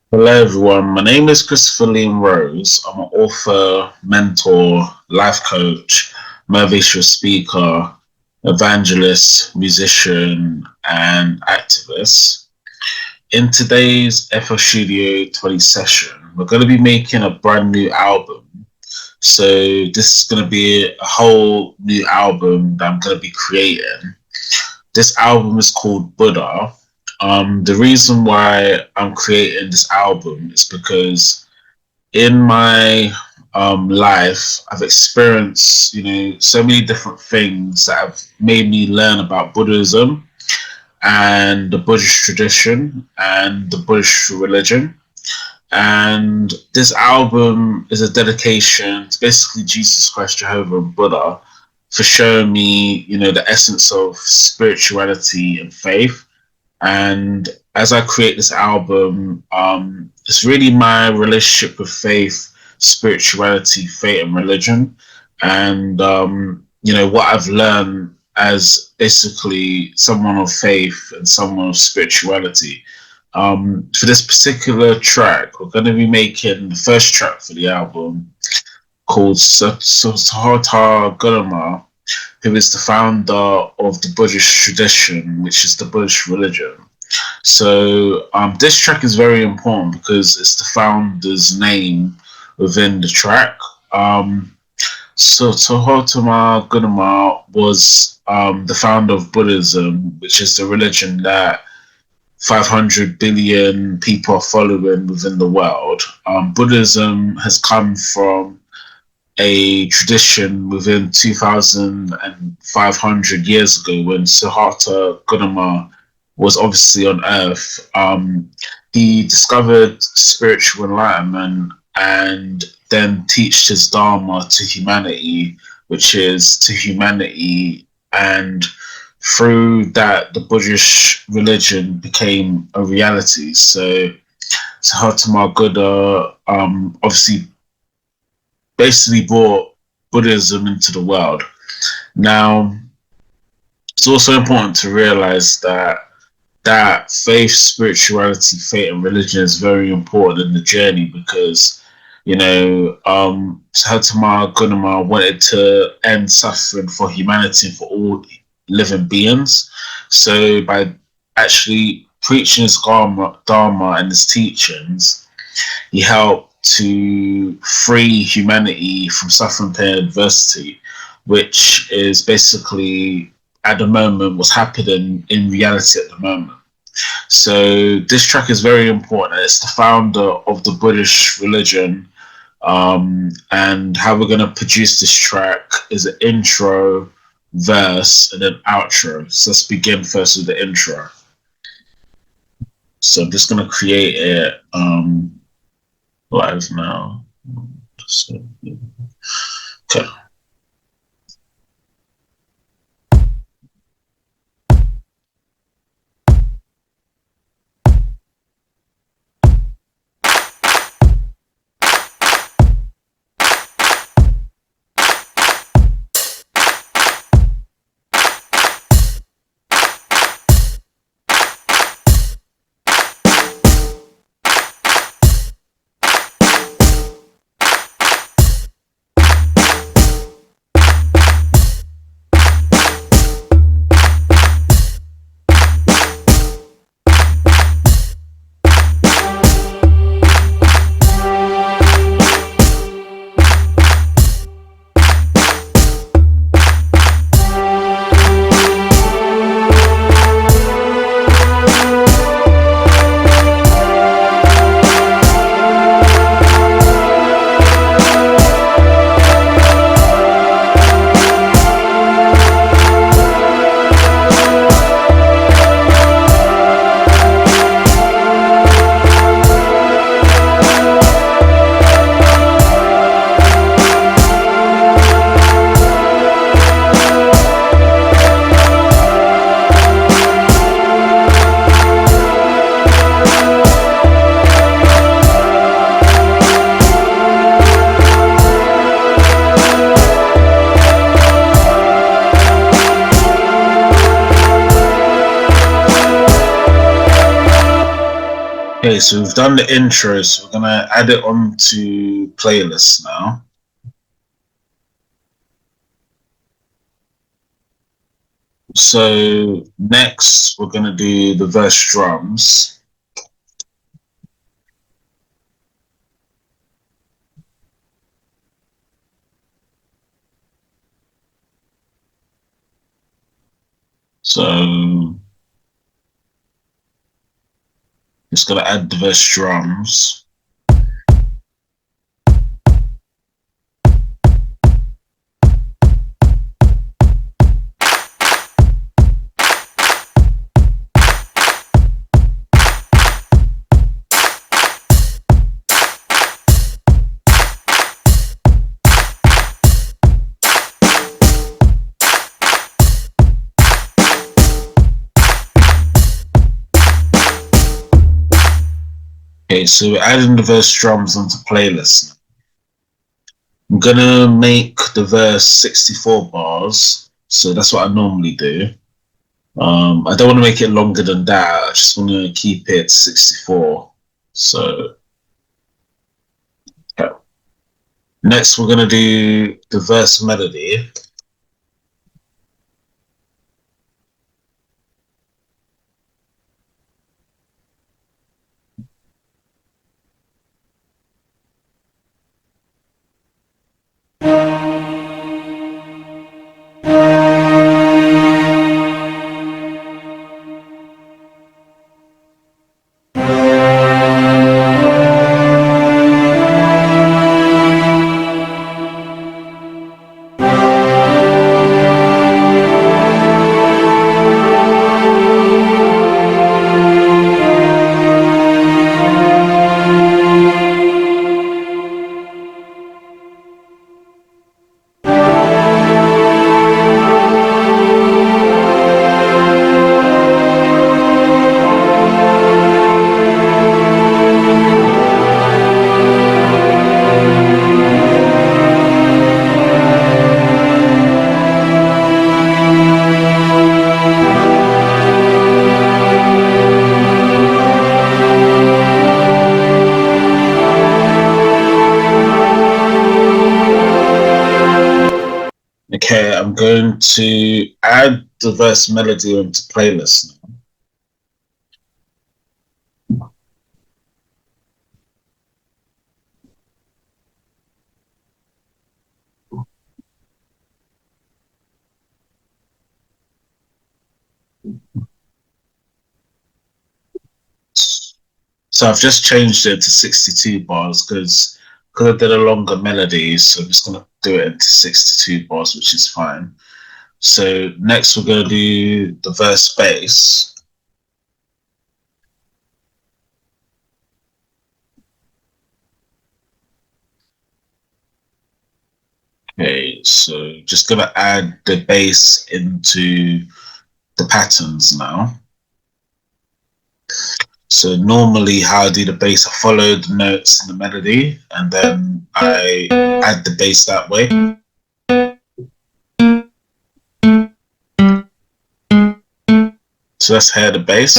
Hello, everyone. My name is Christopher Liam Rose. I'm an author, mentor, life coach, motivational speaker, evangelist, musician, and activist. In today's FL20S session, we're going to be making a brand new album. So, this is going to be a whole new album that I'm going to be creating. This album is called Buddha. The reason why I'm creating this album is because in my life, I've experienced, so many different things that have made me learn about Buddhism and the Buddhist tradition and the Buddhist religion. And this album is a dedication to basically Jesus Christ, Jehovah, and Buddha for showing me, the essence of spirituality and faith. And as I create this album, it's really my relationship with faith, spirituality, fate, and religion. And, what I've learned as basically someone of faith and someone of spirituality. For this particular track, we're going to be making the first track for the album called Siddhartha Gautama, who is the founder of the Buddhist tradition, which is the Buddhist religion. So this track is very important because it's the founder's name within the track. So Siddhartha Gautama was the founder of Buddhism, which is the religion that 500 billion people are following within the world. Buddhism has come from a tradition within 2,500 years ago when Siddhartha Gautama was obviously on Earth. He discovered spiritual enlightenment and then teached his Dharma to humanity, which is to humanity. And through that, the Buddhist religion became a reality. So Siddhartha Gautama obviously basically brought Buddhism into the world. Now, it's also important to realize that faith, spirituality, fate, and religion is very important in the journey because, Siddhartha Gautama wanted to end suffering for humanity and for all living beings. So by actually preaching his Dharma and his teachings, he helped to free humanity from suffering, pain, and adversity, which is basically at the moment what's happening in reality at the moment. So this track is very important. It's the founder of the Buddhist religion, and how we're going to produce this track is an intro, verse, and then outro. So let's begin first with the intro. So I'm just going to create it live now. Okay. Okay, so we've done the intro, so we're gonna add it onto playlists now. So next we're gonna do the verse drums. So just gonna add the verse drums. Okay, so we're adding the verse drums onto playlists. I'm gonna make the verse 64 bars, so that's what I normally do. I don't want to make it longer than that. I just want to keep it 64. So, yeah. Next, we're gonna do the verse melody. Okay, I'm going to add the verse melody onto playlist now. So I've just changed it to 62 bars because I did a longer melody, so I'm just gonna do it into 62 bars, which is fine. So next we're gonna do the verse bass. Okay, so just gonna add the bass into the patterns now. So normally how I do the bass, I follow the notes in the melody and then I add the bass that way. So let's hear the bass.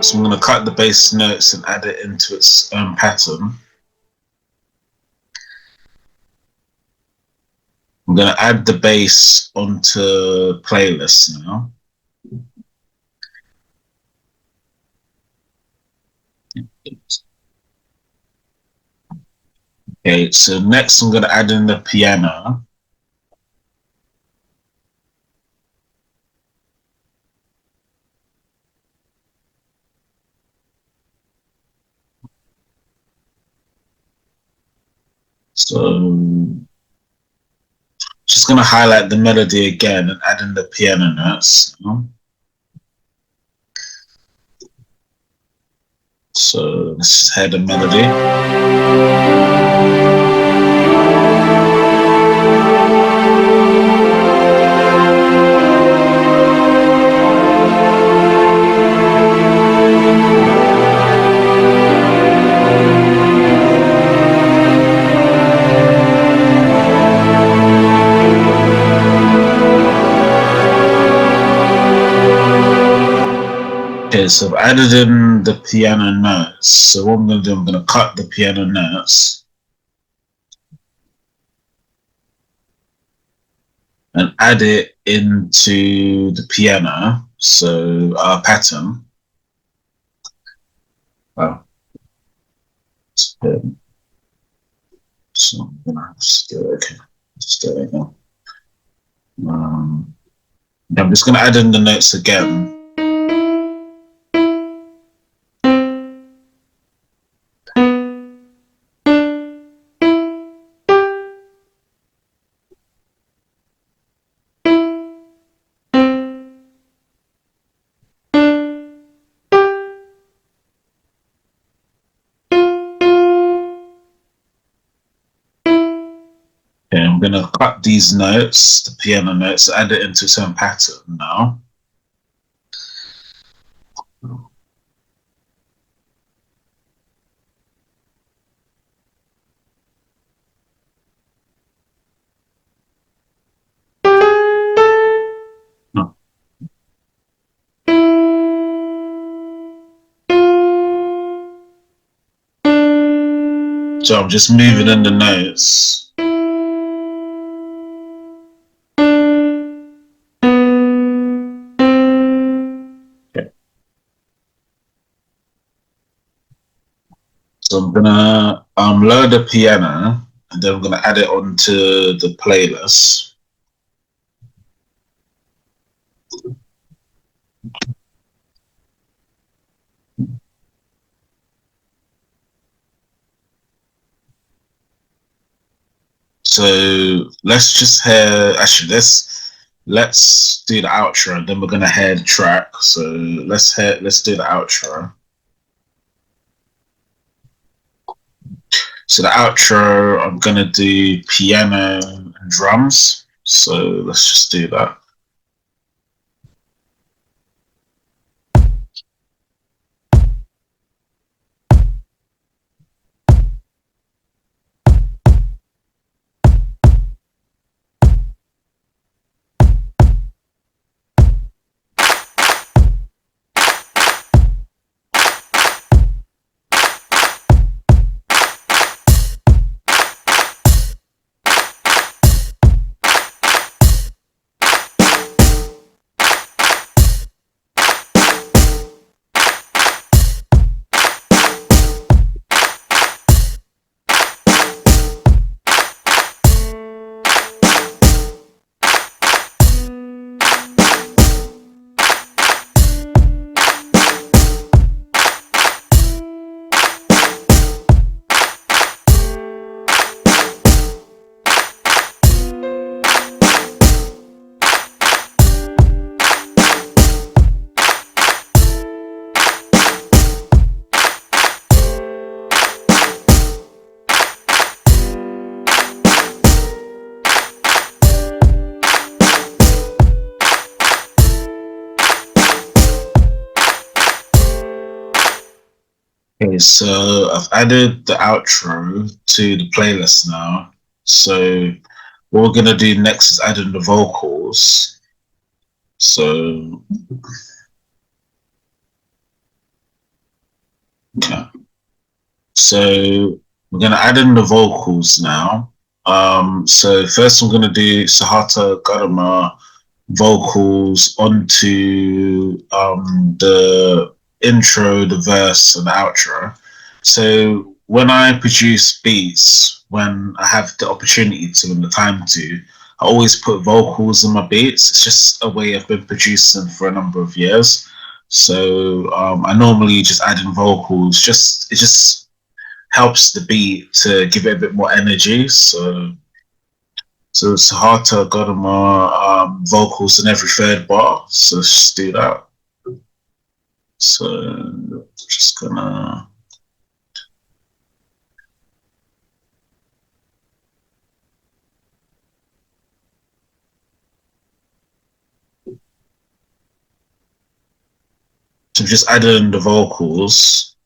So I'm going to cut the bass notes and add it into its own pattern. I'm going to add the bass onto playlists now. Okay, so next I'm going to add in the piano. So just going to highlight the melody again and add in the piano notes. So let's just hear the melody. Okay, so I've added in the piano notes. So what I'm going to do, I'm going to cut the piano notes and add it into the piano. So our pattern. Oh, so I'm going to have to do it. Okay, just do it again. I'm just going to add in the notes again. Okay, I'm going to cut these notes, the piano notes, add it into some pattern now. So I'm just moving in the notes. Okay. So I'm gonna lower the piano and then I'm gonna add it onto the playlist. So let's just hear. Actually, let's do the outro, and then we're gonna hear the track. So let's do the outro. So the outro, I'm gonna do piano and drums. So let's just do that. Okay, so I've added the outro to the playlist now. So what we're gonna do next is add in the vocals. So okay. So we're gonna add in the vocals now. So first I'm gonna do Siddhartha Gautama vocals onto the intro, the verse, and the outro. So when I produce beats, when I have the opportunity to and the time to, I always put vocals in my beats. It's just a way I've been producing for a number of years. So I normally just add in vocals. It just helps the beat to give it a bit more energy. So it's hard to got them vocals in every third bar. So let's just do that. So just gonna just add in the vocals.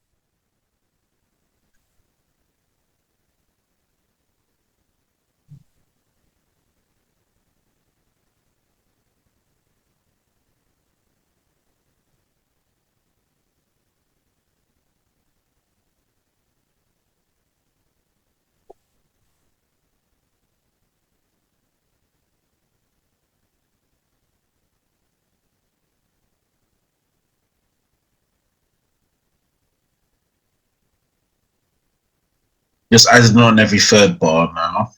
Just adding on every third bar now.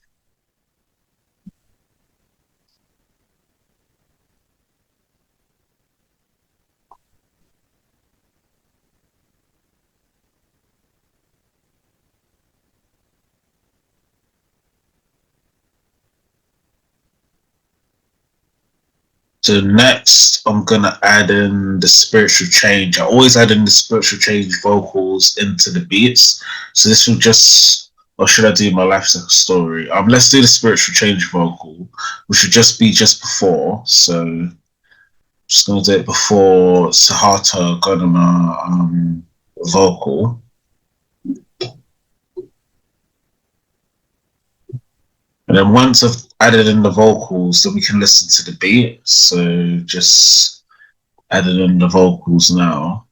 So next, I'm gonna add in the spiritual change. I always add in the spiritual change vocals into the beats. So this will just, or should I do my life cycle story? Let's do the spiritual change vocal, which should just be just before. So I'm just gonna do it before Siddhartha Gautama vocal. And then once I've added in the vocals, then we can listen to the beat. So just adding in the vocals now.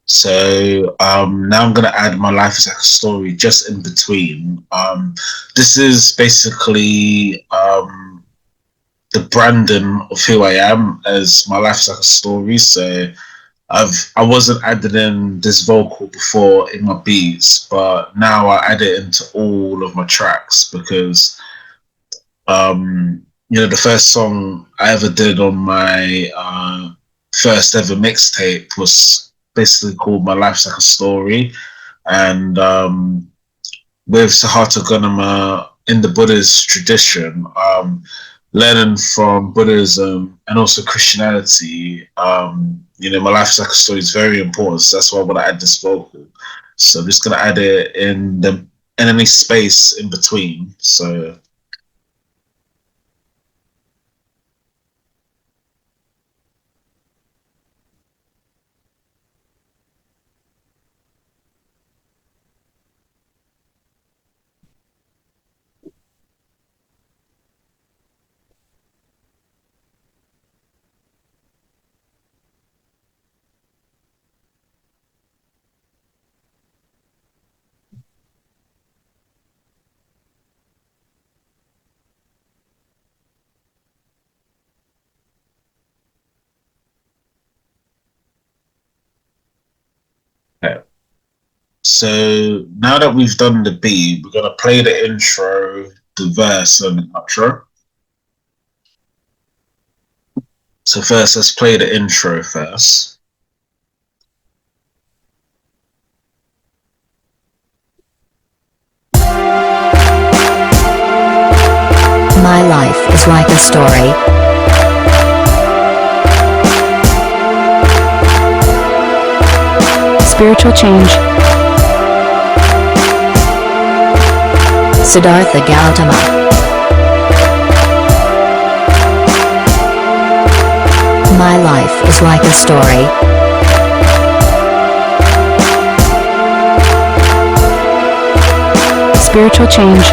So now I'm gonna add my life as like a story just in between. This is basically the branding of who I am as my life is like a story. So I wasn't adding in this vocal before in my beats, but now I add it into all of my tracks because the first song I ever did on my first ever mixtape was basically called My Life's Like a Story. And with Siddhartha Gautama in the Buddhist tradition, learning from Buddhism and also Christianity, My Life's Like a Story is very important. So that's why I want to add this vocal. So I'm just going to add it in any space in between. So okay. So now that we've done the beat, we're going to play the intro, the verse, and the outro. So first, let's play the intro first. My life is like a story. Spiritual change. Siddhartha Gautama. My life is like a story. Spiritual change.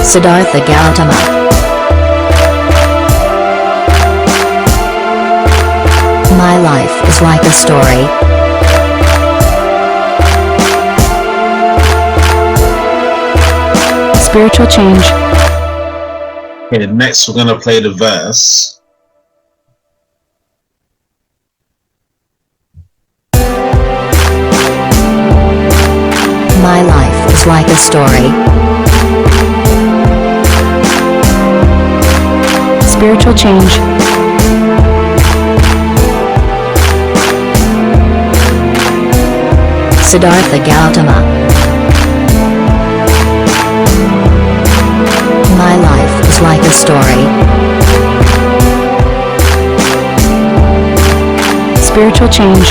Siddhartha Gautama. My life is like a story. Spiritual change. Okay, next we're going to play the verse. My life is like a story. Spiritual change. Siddhartha Gautama. My life is like a story. Spiritual change.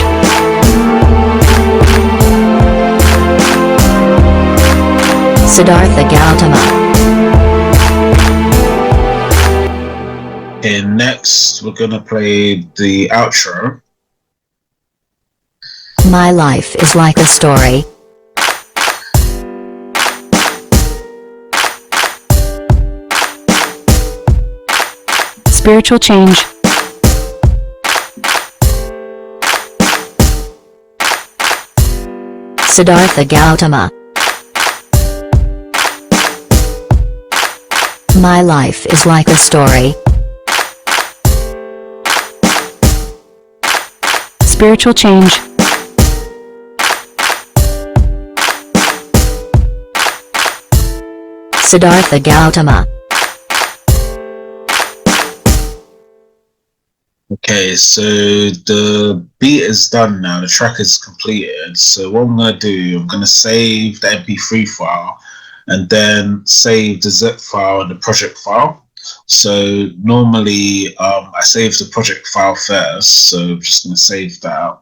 Siddhartha Gautama. Okay, next we're going to play the outro. My life is like a story. Spiritual change. Siddhartha Gautama. My life is like a story. Spiritual change. Siddhartha Gautama. Okay, so the beat is done now, the track is completed. So what I'm gonna do, I'm gonna save the MP3 file and then save the zip file and the project file. So normally I save the project file first, so I'm just gonna save that.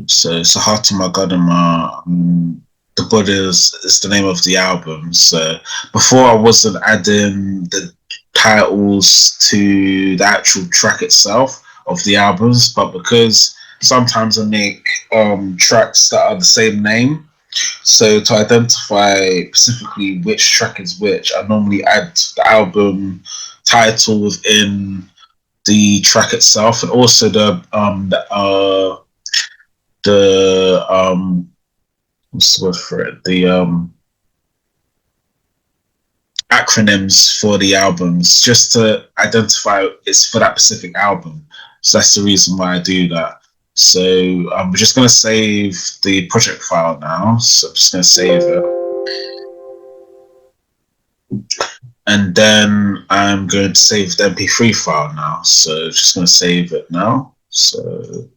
So Siddhartha Gautama, the Buddhas is the name of the album. So before I wasn't adding the titles to the actual track itself of the albums, but because sometimes I make tracks that are the same name, so to identify specifically which track is which, I normally add the album title within the track itself, and also the what's the word for it? The acronyms for the albums, just to identify it's for that specific album. So that's the reason why I do that. So we're just going to save the project file now. So I'm just going to save it. And then I'm going to save the MP3 file now. So just going to save it now. So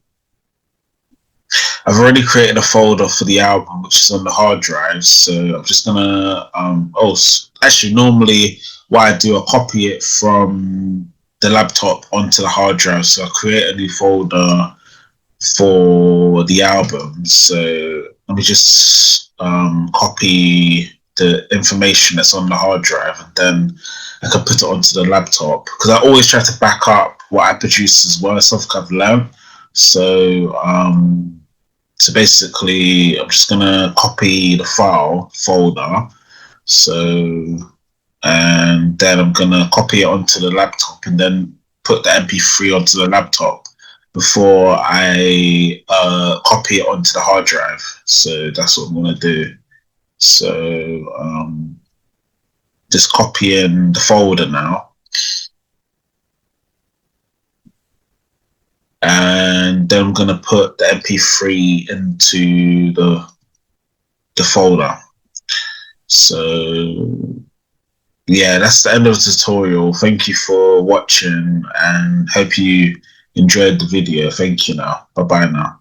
I've already created a folder for the album, which is on the hard drive. So I'm just gonna actually normally what I do, I copy it from the laptop onto the hard drive. So I create a new folder for the album. So let me just copy the information that's on the hard drive, and then I can put it onto the laptop, because I always try to back up what I produce as well. It's something I've learned. So basically, I'm just gonna copy the file folder. So, and then I'm gonna copy it onto the laptop, and then put the MP3 onto the laptop before I copy it onto the hard drive. So that's what I'm gonna do. So just copying the folder now. And then I'm gonna put the MP3 into the folder. So yeah, that's the end of the tutorial. Thank you for watching, and hope you enjoyed the video. Thank you now. Bye bye now.